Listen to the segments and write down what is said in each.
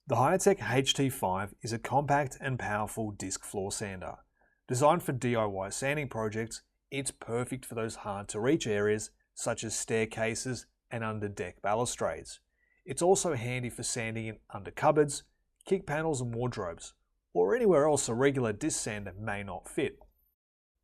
The Hiretech HT5 is a compact and powerful disc floor sander. Designed for DIY sanding projects, it's perfect for those hard-to-reach areas such as staircases and under-deck balustrades. It's also handy for sanding in under cupboards, kick panels and wardrobes, or anywhere else a regular disc sander may not fit.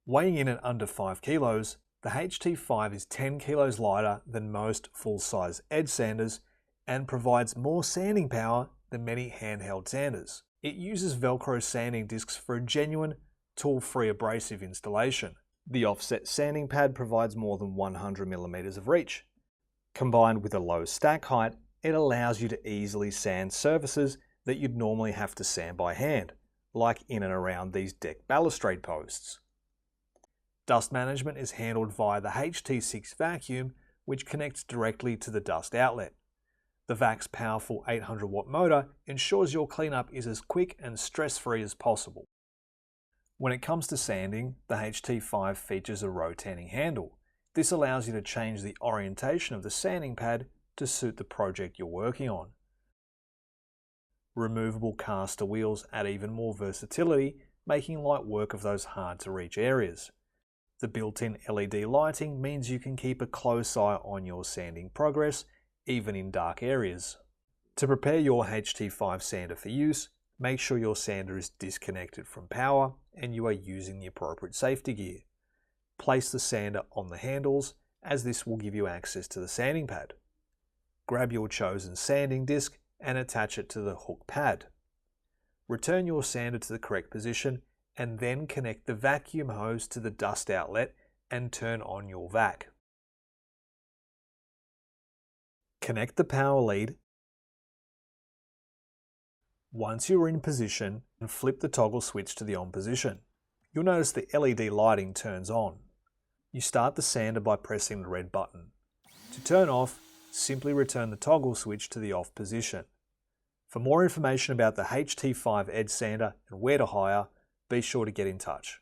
Weighing in at under 5 kilos, the HT5 is 10 kilos lighter than most full-size edge sanders and provides more sanding power than many handheld sanders. It uses Velcro sanding discs for a genuine, tool-free abrasive installation. The offset sanding pad provides more than 100 mm of reach. Combined with a low stack height, it allows you to easily sand surfaces that you'd normally have to sand by hand, like in and around these deck balustrade posts. Dust management is handled via the HT6 vacuum, which connects directly to the dust outlet. The VAC's powerful 800 watt motor ensures your cleanup is as quick and stress-free as possible. When it comes to sanding, the HT5 features a rotating handle. This allows you to change the orientation of the sanding pad to suit the project you're working on. Removable caster wheels add even more versatility, making light work of those hard-to-reach areas. The built-in LED lighting means you can keep a close eye on your sanding progress, even in dark areas. To prepare your HT5 sander for use, make sure your sander is disconnected from power and you are using the appropriate safety gear. Place the sander on the handles, as this will give you access to the sanding pad. Grab your chosen sanding disc and attach it to the hook pad. Return your sander to the correct position and then connect the vacuum hose to the dust outlet and turn on your vac. Connect the power lead. Once you're in position, flip the toggle switch to the on position. You'll notice the LED lighting turns on. You start the sander by pressing the red button. To turn off, simply return the toggle switch to the off position. For more information about the HT5 Edge Sander and where to hire, be sure to get in touch.